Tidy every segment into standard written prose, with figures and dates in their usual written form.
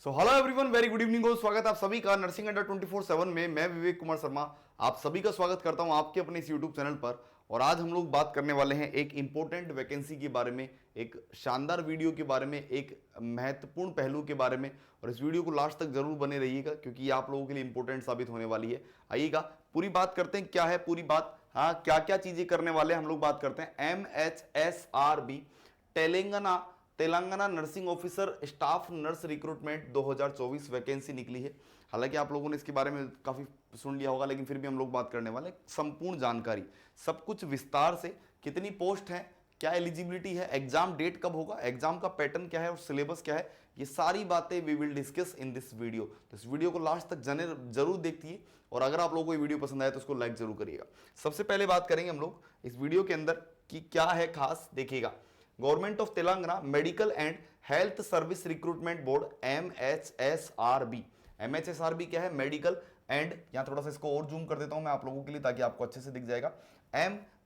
So hello everyone, very good evening हो। स्वागत है आप सभी का नर्सिंग अंडर 24/7 में। मैं विवेक कुमार शर्मा आप सभी का स्वागत करता हूं आपके अपने इस यूट्यूब चैनल पर। और आज हम लोग बात करने वाले हैं एक इंपॉर्टेंट वैकेंसी के बारे में, एक शानदार वीडियो के बारे में, एक महत्वपूर्ण पहलू के बारे में। और इस वीडियो को लास्ट तक जरूर बने रहिएगा क्योंकि ये आप लोगों के लिए इंपॉर्टेंट साबित होने वाली है। आइएगा पूरी बात करते हैं, क्या है पूरी बात, हाँ क्या क्या चीजें करने वाले हैं हम लोग। बात करते हैं MHSRB Telangana nursing officer staff nurse recruitment 2024 vacancy निकली है। हालांकि आप लोगों ने इसके बारे में काफी सुन लिया होगा, लेकिन फिर भी हम लोग बात करने वाले हैं। संपूर्ण जानकारी, सब कुछ विस्तार से, कितनी पोस्ट है, क्या एलिजिबिलिटी है, एग्जाम डेट कब होगा, एग्जाम का पैटर्न क्या है और सिलेबस क्या है, ये सारी बातें we will discuss in this video. तो इस वीडियो को लास्ट तक जरूर देखिए और अगर आप लोगों को ये वीडियो पसंद आए तो उसको लाइक जरूर करिएगा। सबसे पहले बात करेंगे हम लोग इस वीडियो के अंदर कि क्या है खास, देखिएगा। Government of Telangana medical and health service recruitment board MHSRB क्या है, मेडिकल एंड, यहां थोड़ा सा इसको और जूम कर देता हूं मैं आप लोगों के लिए ताकि आपको अच्छे से दिख जाएगा।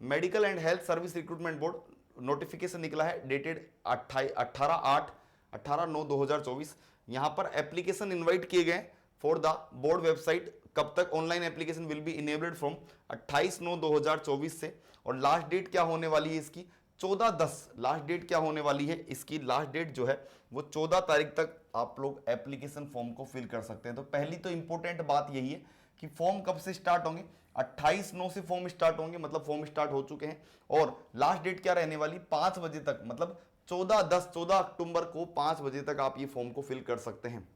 Medical and health service recruitment board notification निकला है, डेटेड 18/9/2024। यहां पर एप्लीकेशन इनवाइट किए गए फॉर द बोर्ड वेबसाइट। कब तक online application will be enabled from 28/9/2024 से। और लास्ट डेट क्या होने वाली है इसकी, 14/10। लास्ट डेट क्या होने वाली है इसकी, लास्ट डेट जो है वो 14 तारीख तक आप लोग एप्लीकेशन फॉर्म को फिल कर सकते हैं। तो पहली तो इंपॉर्टेंट बात यही है कि फॉर्म कब से स्टार्ट होंगे, 28/9 से फॉर्म स्टार्ट होंगे, मतलब फॉर्म स्टार्ट हो चुके हैं। और लास्ट डेट क्या रहने वाली, 5 बजे तक, मतलब 14 अक्टूबर को 5 बजे तक आप ये फॉर्म को फिल कर सकते हैं।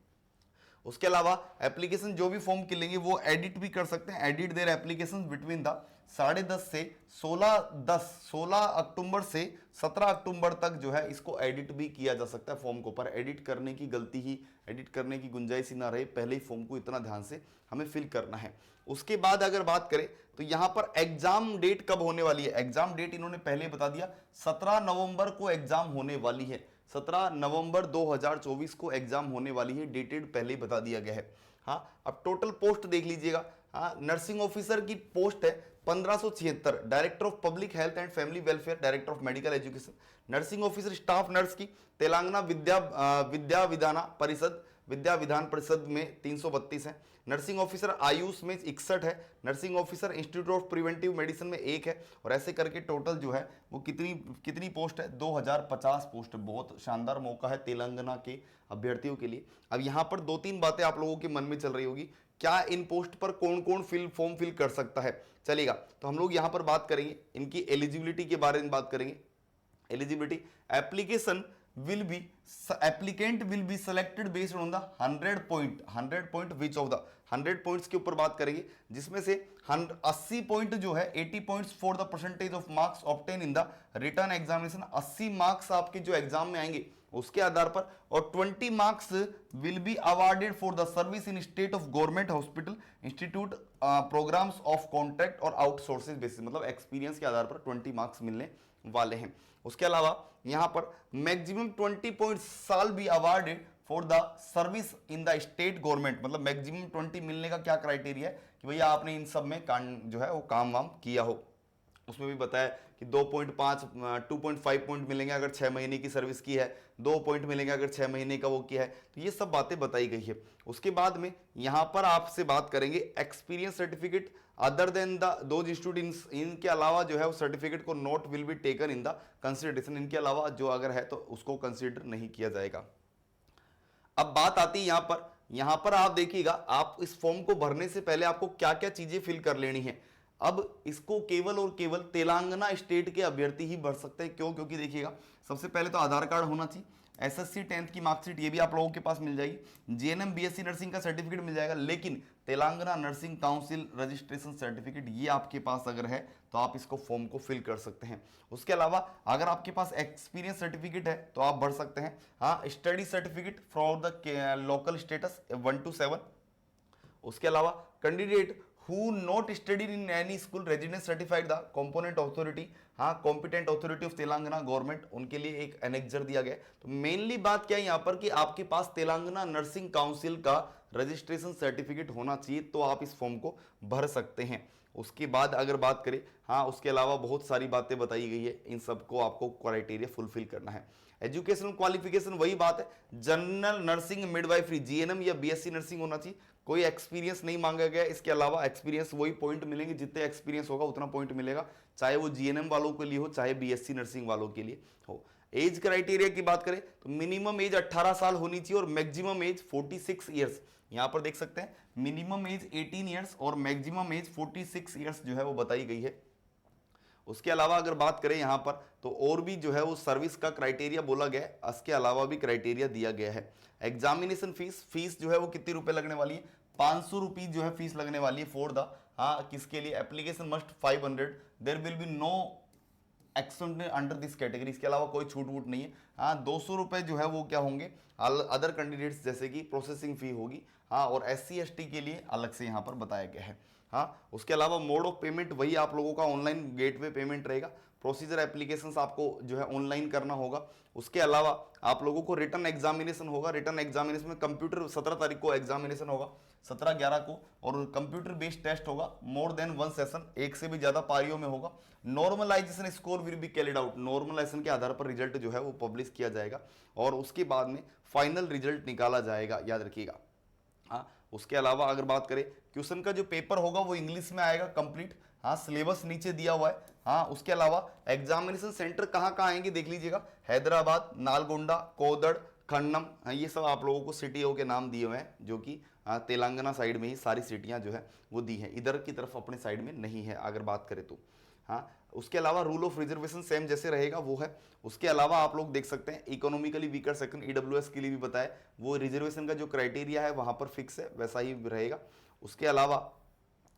उसके अलावा एप्लीकेशन जो भी फॉर्म के लेंगे वो एडिट भी कर सकते हैं। Edit their application between the 10:30 से 16 अक्टूबर से 17 अक्टूबर तक जो है इसको एडिट भी किया जा सकता है फॉर्म को। पर एडिट करने की गलती ही, एडिट करने की गुंजाइश ही ना रहे, पहले ही फॉर्म को इतना ध्यान से हमें फिल करना है। उसके बाद अगर बात करें तो यहां पर एग्जाम डेट कब होने वाली है, एग्जाम डेट इन्होंने पहले बता दिया, 17 नवंबर को एग्जाम होने वाली है। 17 नवंबर 2024 को एग्जाम होने वाली है, डेटेड पहले ही बता दिया गया है। हाँ, अब टोटल पोस्ट देख लीजिएगा। हाँ, नर्सिंग ऑफिसर की पोस्ट है 1576, director of public health and family welfare, director of medical education. Nursing officer staff nurse की तेलंगाना विद्या विधान परिषद में 332 है। नर्सिंग ऑफिसर आयुष में 61 है। Nursing officer institute of preventive medicine में 1 है। और ऐसे करके टोटल जो है वो कितनी पोस्ट है, 2050 पोस्ट। बहुत शानदार मौका है तेलंगाना के अभ्यर्थियों के लिए। अब यहां पर 2-3 बातें आप लोगों के मन में चल रही होगी, क्या इन पोस्ट पर कौन कौन फॉर्म फिल कर सकता है। चलेगा, तो हम लोग यहां पर बात करेंगे इनकी एलिजिबिलिटी के बारे में बात करेंगे। Eligibility, application will be applicant will be selected based on the 100 point which of the 100 points के ऊपर बात करेंगे, जिसमें से 80 पॉइंट जो है 80 points for the percentage of marks obtain in the return examination. 80 marks आपके जो एग्जाम में आएंगे उसके आधार पर, और 20 marks will be awarded for the service in state of government hospital institute programs of contract और आउटसोर्सेज बेसिस, मतलब experience के आधार पर 20 मार्क्स मिलने वाले हैं। उसके अलावा यहां पर मैक्सिमम 20 पॉइंट साल B awarded for the service in the state government, मतलब मैक्सिमम 20 मिलने का क्या क्राइटेरिया है कि भैया आपने इन सब में जो है वो काम वाम किया हो। उसमें भी बताया कि 2.5 पॉइंट मिलेंगे अगर 6 महीने की सर्विस की है, 2 पॉइंट मिलेंगे अगर 6 महीने का वो किया है। तो ये सब बातें बताई गई है। उसके बाद में यहां पर आपसे बात करेंगे एक्सपीरियंस सर्टिफिकेट अदर देन दो स्टूडेंट्स, इनके अलावा जो है वो सर्टिफिकेट को note will be taken in the consideration, इनके अलावा जो अगर है तो उसको कंसिडर नहीं किया जाएगा। अब बात आती है यहां पर आप देखिएगा, आप इस फॉर्म को भरने से पहले आपको क्या क्या चीजें फिल कर लेनी है। अब इसको केवल और केवल तेलंगाना स्टेट के अभ्यर्थी ही भर सकते हैं। क्यों? क्योंकि देखिएगा, सबसे पहले तो आधार कार्ड होना चाहिए, एसएससी 10th की मार्कशीट ये भी आप लोगों के पास मिल जाएगी, जीएनएम बीएससी नर्सिंग का सर्टिफिकेट मिल जाएगा, लेकिन Telangana nursing council registration certificate ये आपके पास अगर है तो आप इसको फॉर्म को फिल कर सकते हैं। उसके अलावा अगर आपके पास एक्सपीरियंस सर्टिफिकेट है तो आप भर सकते हैं। हाँ, study certificate from the local status 1 to 7। उसके अलावा candidate who not studied in any school residence certified the component authority, हाँ competent authority of Telangana government, उनके लिए एक एनेक्जर दिया गया। तो मेनली बात क्या है यहाँ पर कि आपके पास तेलंगाना नर्सिंग काउंसिल का रजिस्ट्रेशन सर्टिफिकेट होना चाहिए तो आप इस फॉर्म को भर सकते हैं। उसके बाद अगर बात करें, हाँ उसके अलावा बहुत सारी बातें बताई गई है, इन सबको आपको क्राइटेरिया फुलफिल करना है। एजुकेशनल क्वालिफिकेशन वही बात है, जनरल नर्सिंग मिडवाइफरी जीएनएम या बीएससी नर्सिंग होना चाहिए, कोई एक्सपीरियंस नहीं मांगा गया। इसके अलावा एक्सपीरियंस वही पॉइंट मिलेंगे, जितने एक्सपीरियंस होगा उतना पॉइंट मिलेगा, चाहे वो जीएनएम वालों के लिए हो चाहे बीएससी नर्सिंग वालों के लिए हो। एज क्राइटेरिया की बात करें तो मिनिमम एज 18 साल होनी चाहिए और मैक्सिमम एज 46 ईयर्स। यहां पर देख सकते हैं मिनिमम एज 18 ईयर्स और मैक्सिमम एज 46 ईयर्स जो है वो बताई गई है। उसके अलावा अगर बात करें यहाँ पर तो और भी जो है वो सर्विस का क्राइटेरिया बोला गया है, इसके अलावा भी क्राइटेरिया दिया गया है। एग्जामिनेशन फीस जो है वो कितनी रुपए लगने वाली है, 500 रुपीज जो है फीस लगने वाली है फॉर द, हाँ किसके लिए, application must 500, there will be no action under this category, इसके अलावा कोई छूट वूट नहीं है। हाँ 200 रुपए जो है वो क्या होंगे अदर कैंडिडेट्स जैसे कि प्रोसेसिंग फी होगी। हाँ और SC ST के लिए अलग से यहाँ पर बताया गया है। हाँ उसके अलावा मोड ऑफ पेमेंट वही आप लोगों का ऑनलाइन गेटवे पेमेंट रहेगा, प्रोसीजर एप्लीकेशंस आपको जो है ऑनलाइन करना होगा। उसके अलावा आप लोगों को रिटर्न एग्जामिनेशन होगा, रिटर्न एग्जामिनेशन में कंप्यूटर 17 तारीख को एग्जामिनेशन होगा, 17/11 को, और कंप्यूटर बेस्ड टेस्ट होगा, मोर देन 1 सेशन, एक से भी ज्यादा पारियों में होगा। Normalisation score will be carried out, normalisation के आधार पर रिजल्ट जो है वो पब्लिश किया जाएगा और उसके बाद में फाइनल रिजल्ट निकाला जाएगा, याद रखिएगा। हाँ उसके अलावा अगर बात करें क्वेश्चन का जो पेपर होगा वो इंग्लिश में आएगा कंप्लीट। हाँ सिलेबस नीचे दिया हुआ है। हाँ उसके अलावा एग्जामिनेशन सेंटर कहाँ कहाँ आएंगे देख लीजिएगा, हैदराबाद, नालगोंडा, कोदड़, खन्नम, हाँ ये सब आप लोगों को सिटियों के नाम दिए हुए हैं जो कि तेलंगाना साइड में ही सारी सिटियाँ जो है वो दी हैं, इधर की तरफ अपने साइड में नहीं है अगर बात करें तो। हाँ उसके अलावा रूल ऑफ रिजर्वेशन सेम जैसे रहेगा वो है। उसके अलावा आप लोग देख सकते हैं इकोनॉमिकली वीकर सेक्शन EWS के लिए भी बताया, वो रिजर्वेशन का जो क्राइटेरिया है वहाँ पर फिक्स है, वैसा ही रहेगा। उसके अलावा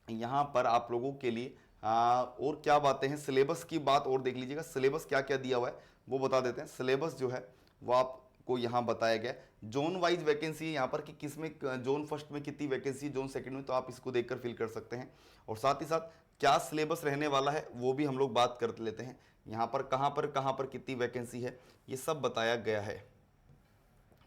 यहाँ पर आप लोगों के लिए और क्या बातें हैं, सिलेबस की बात और देख लीजिएगा, सिलेबस क्या क्या दिया हुआ है वो बता देते हैं। सिलेबस जो है वो आपको यहाँ बताया गया है, जोन वाइज वैकेंसी है यहाँ पर कि किस में, जोन फर्स्ट में कितनी वैकेंसी, जोन सेकंड में, तो आप इसको देखकर फिल कर सकते हैं। और साथ ही साथ क्या सिलेबस रहने वाला है वो भी हम लोग बात कर लेते हैं। यहाँ पर कहाँ पर कितनी वैकेंसी है ये सब बताया गया है।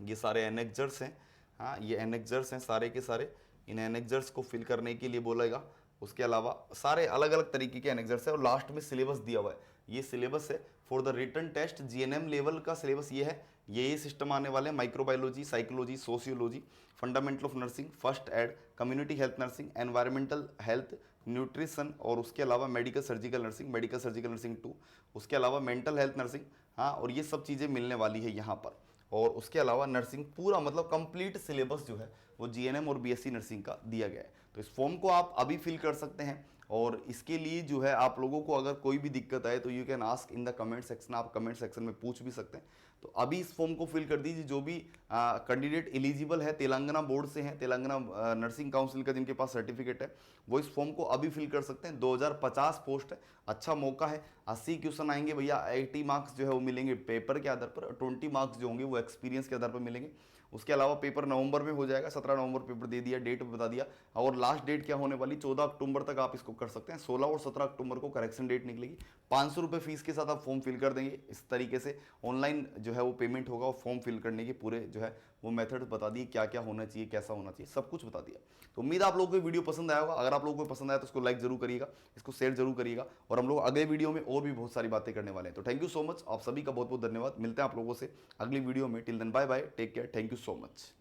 ये सारे एनेक्जर्स हैं, हाँ ये एनेक्जर्स हैं सारे के सारे, इन एनेक्जर्स को फिल करने के लिए बोलेगा। उसके अलावा सारे अलग अलग तरीके के एनेक्जर्स है और लास्ट में सिलेबस दिया हुआ है। ये सिलेबस है for the written test, GNM level का सिलेबस ये है। ये सिस्टम आने वाले हैं, microbiology, psychology, sociology, fundamental of nursing, first aid, community health nursing, environmental health, nutrition, और उसके अलावा medical surgical nursing, medical surgical nursing 2, उसके अलावा मेंटल हेल्थ नर्सिंग। हाँ और ये सब चीज़ें मिलने वाली है यहाँ पर। और उसके अलावा नर्सिंग पूरा मतलब कंप्लीट सिलेबस जो है वो GNM और BSc नर्सिंग का दिया गया है। तो इस फॉर्म को आप अभी फिल कर सकते हैं और इसके लिए जो है आप लोगों को अगर कोई भी दिक्कत आए तो you can ask in the comment section, आप कमेंट सेक्शन में पूछ भी सकते हैं। तो अभी इस फॉर्म को फिल कर दीजिए, जो भी कैंडिडेट एलिजिबल है, तेलंगाना बोर्ड से हैं, तेलंगाना नर्सिंग काउंसिल का जिनके पास सर्टिफिकेट है वो इस फॉर्म को अभी फिल कर सकते हैं। 2050 पोस्ट है, अच्छा मौका है। 80 क्वेश्चन आएंगे भैया, 80 मार्क्स जो है वो मिलेंगे पेपर के आधार पर, 20 मार्क्स जो होंगे वो एक्सपीरियंस के आधार पर मिलेंगे। उसके अलावा पेपर नवंबर में हो जाएगा, 17 नवंबर पेपर दे दिया, डेट बता दिया। और लास्ट डेट क्या होने वाली, 14 अक्टूबर तक आप इसको कर सकते हैं। 16 और 17 अक्टूबर को करेक्शन डेट निकलेगी। 500 रुपये फीस के साथ आप फॉर्म फिल कर देंगे। इस तरीके से ऑनलाइन जो है वो पेमेंट होगा और फॉर्म फिल करने के पूरे जो है वो मेथड बता दिए, क्या क्या होना चाहिए, कैसा होना चाहिए, सब कुछ बता दिया। तो उम्मीद है आप लोगों को वीडियो पसंद आया होगा। अगर आप लोगों को पसंद आया तो इसको लाइक जरूर करिएगा, इसको शेयर जरूर करिएगा, और हम लोग अगले वीडियो में और भी बहुत सारी बातें करने वाले हैं। तो थैंक यू सो मच, आप सभी का बहुत बहुत धन्यवाद। मिलते हैं आप लोगों से अगली वीडियो में। Till then bye bye, take care, thank you so much.